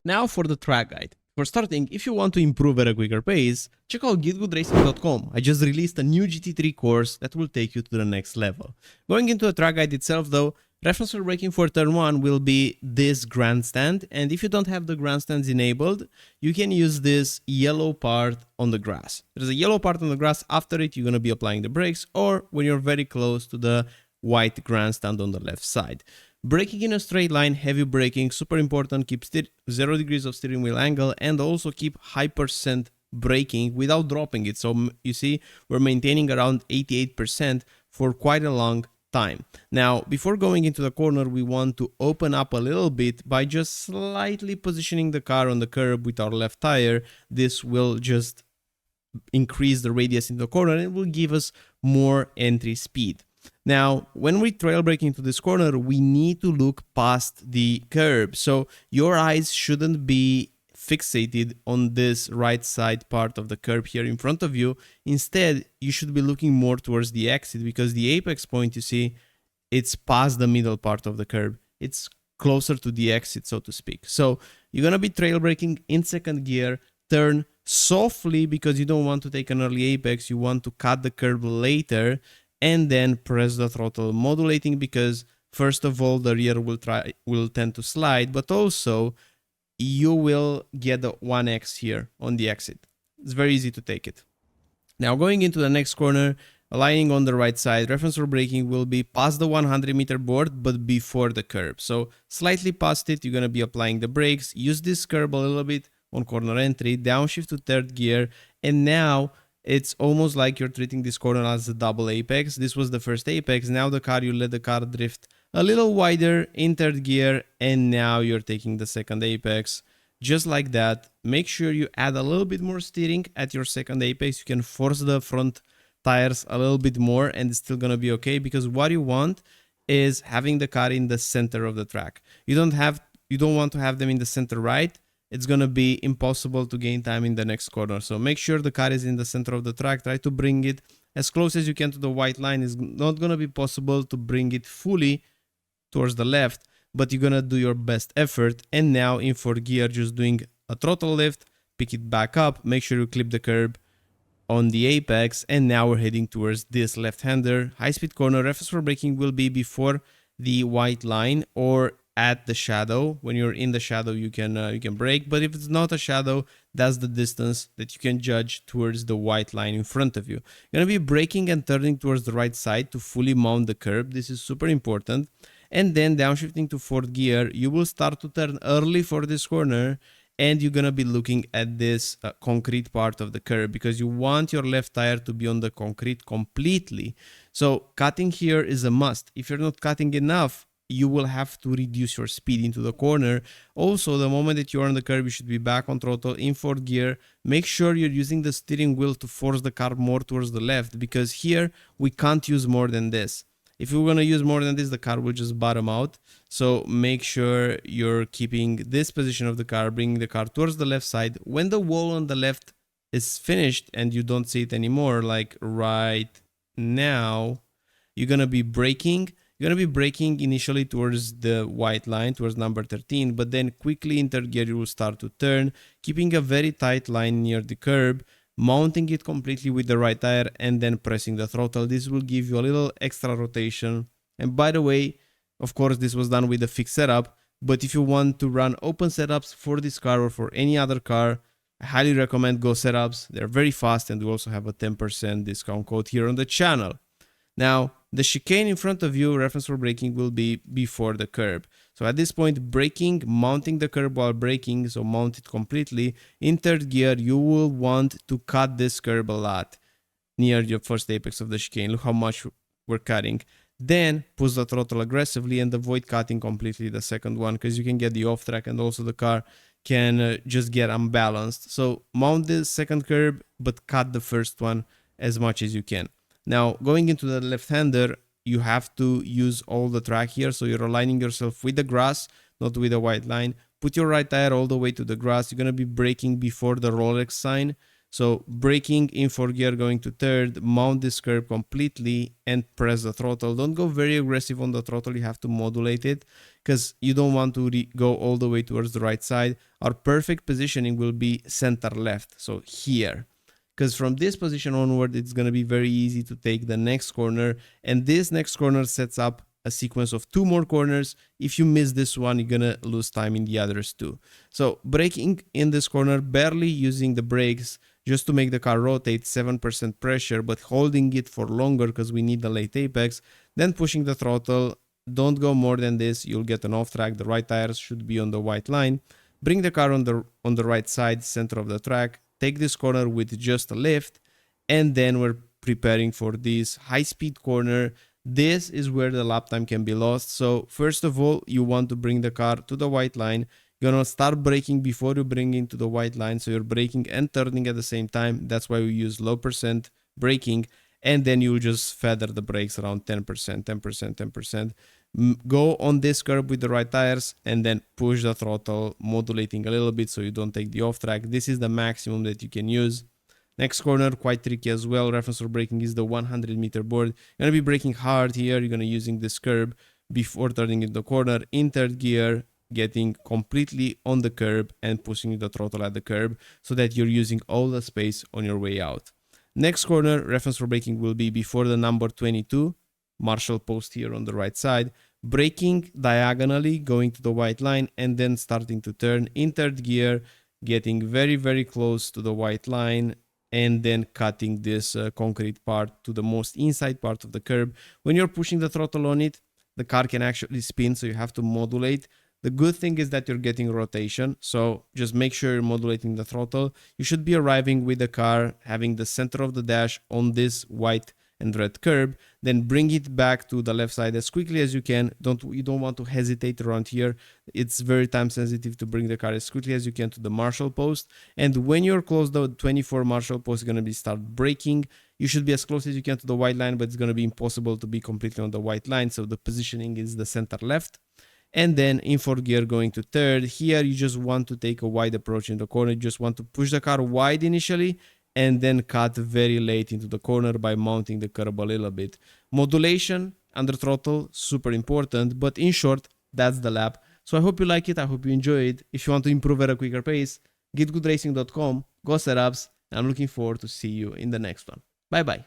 Now for the track guide. For starting, if you want to improve at a quicker pace, check out GITGUDRacing.com. I just released a new GT3 course that will take you to the next level. Going into the track guide itself though, reference for braking for turn 1 will be this grandstand, and if you don't have the grandstands enabled, you can use this yellow part on the grass. There's a yellow part on the grass, after it you're going to be applying the brakes, or when you're very close to the white grandstand on the left side. Braking in a straight line, heavy braking, super important, keep 0 degrees of steering wheel angle, and also keep high percent braking without dropping it. So you see, we're maintaining around 88% for quite a long time. Now, before going into the corner, we want to open up a little bit by just slightly positioning the car on the curb with our left tire. This will just increase the radius in the corner and it will give us more entry speed. Now, when we trail brake into this corner, we need to look past the curb. So your eyes shouldn't be fixated on this right side part of the curb here in front of you. Instead, you should be looking more towards the exit, because the apex point, you see, it's past the middle part of the curb. It's closer to the exit, so to speak. So you're going to be trail braking in second gear, turn softly because you don't want to take an early apex. You want to cut the curb later, and then press the throttle, modulating, because first of all the rear will tend to slide, but also you will get the 1x here on the exit. It's very easy to take it. Now going into the next corner, aligning on the right side, reference for braking will be past the 100-meter board but before the curb. So slightly past it, you're going to be applying the brakes. Use this curb a little bit on corner entry, downshift to third gear, and now it's almost like you're treating this corner as a double apex. This was the first apex. Now you let the car drift a little wider in third gear, and now you're taking the second apex. Just like that. Make sure you add a little bit more steering at your second apex. You can force the front tires a little bit more and it's still gonna be okay, because what you want is having the car in the center of the track. You don't want to have them in the center right. It's going to be impossible to gain time in the next corner. So make sure the car is in the center of the track. Try to bring it as close as you can to the white line. It's not going to be possible to bring it fully towards the left, but you're going to do your best effort. And now in fourth gear, just doing a throttle lift, pick it back up, make sure you clip the curb on the apex. And now we're heading towards this left-hander. High-speed corner, reference for braking will be before the white line or at the shadow. When you're in the shadow, you can brake, but if it's not a shadow, that's the distance that you can judge towards the white line in front of you. You're gonna be braking and turning towards the right side to fully mount the curb. This is super important. And then downshifting to fourth gear, you will start to turn early for this corner, and you're gonna be looking at this concrete part of the curb, because you want your left tire to be on the concrete completely. So cutting here is a must. If you're not cutting enough, you will have to reduce your speed into the corner. Also, the moment that you're on the curb, you should be back on throttle in fourth gear. Make sure you're using the steering wheel to force the car more towards the left, because here we can't use more than this. If we're going to use more than this, the car will just bottom out. So make sure you're keeping this position of the car, bringing the car towards the left side. When the wall on the left is finished and you don't see it anymore, like right now, you're going to be braking. You're going to be braking initially towards the white line, towards number 13, but then quickly in third gear you will start to turn, keeping a very tight line near the curb, mounting it completely with the right tire, and then pressing the throttle. This will give you a little extra rotation. And by the way, of course, this was done with a fixed setup, but if you want to run open setups for this car or for any other car, I highly recommend Go Setups. They're very fast, and we also have a 10% discount code here on the channel. Now, the chicane in front of you, reference for braking, will be before the curb. So at this point, braking, mounting the curb while braking, so mount it completely. In third gear, you will want to cut this curb a lot near your first apex of the chicane. Look how much we're cutting. Then push the throttle aggressively and avoid cutting completely the second one, because you can get the off track and also the car can just get unbalanced. So mount the second curb, but cut the first one as much as you can. Now, going into the left-hander, you have to use all the track here. So you're aligning yourself with the grass, not with the white line. put your right tire all the way to the grass. You're going to be braking before the Rolex sign. So braking in 4th gear, going to 3rd, mount this curb completely and press the throttle. Don't go very aggressive on the throttle. You have to modulate it because you don't want to go all the way towards the right side. Our perfect positioning will be center left. So here, because from this position onward, it's going to be very easy to take the next corner. And this next corner sets up a sequence of 2 more corners. If you miss this one, you're gonna lose time in the others too. So braking in this corner, barely using the brakes just to make the car rotate, 7% pressure, but holding it for longer because we need the late apex, then pushing the throttle. Don't go more than this, you'll get an off track. The right tires should be on the white line. Bring the car on the right side, center of the track. Take this corner with just a lift, and then we're preparing for this high speed corner. This is where the lap time can be lost. So first of all, you want to bring the car to the white line. You're gonna start braking before you bring into the white line. So you're braking and turning at the same time. That's why we use low percent braking. And then you just feather the brakes around 10%, 10%, 10%. Go on this curb with the right tires and then push the throttle, modulating a little bit so you don't take the off track. This is the maximum that you can use. Next corner, quite tricky as well. Reference for braking is the 100-meter board. You're going to be braking hard here. You're going to be using this curb before turning in the corner. In 3rd gear, getting completely on the curb and pushing the throttle at the curb so that you're using all the space on your way out. Next corner, reference for braking will be before the number 22, Marshall post here on the right side. Braking diagonally, going to the white line, and then starting to turn in 3rd gear, getting very, very close to the white line, and then cutting this concrete part to the most inside part of the curb. When you're pushing the throttle on it, the car can actually spin, so you have to modulate. The good thing is that you're getting rotation, so just make sure you're modulating the throttle. You should be arriving with the car, having the center of the dash on this white and red curb, then bring it back to the left side as quickly as you can. You don't want to hesitate around here. It's very time sensitive to bring the car as quickly as you can to the Marshall post. And when you're close, the 24 Marshall post is going to be start braking. You should be as close as you can to the white line, but it's going to be impossible to be completely on the white line. So the positioning is the center left. And then in 4th gear, going to 3rd. Here, you just want to take a wide approach in the corner. You just want to push the car wide initially and then cut very late into the corner by mounting the curb a little bit. Modulation under throttle, super important, but in short, that's the lap. So I hope you like it, I hope you enjoy it. If you want to improve at a quicker pace, GITGUDRacing.com, go setups, and I'm looking forward to see you in the next one. Bye bye.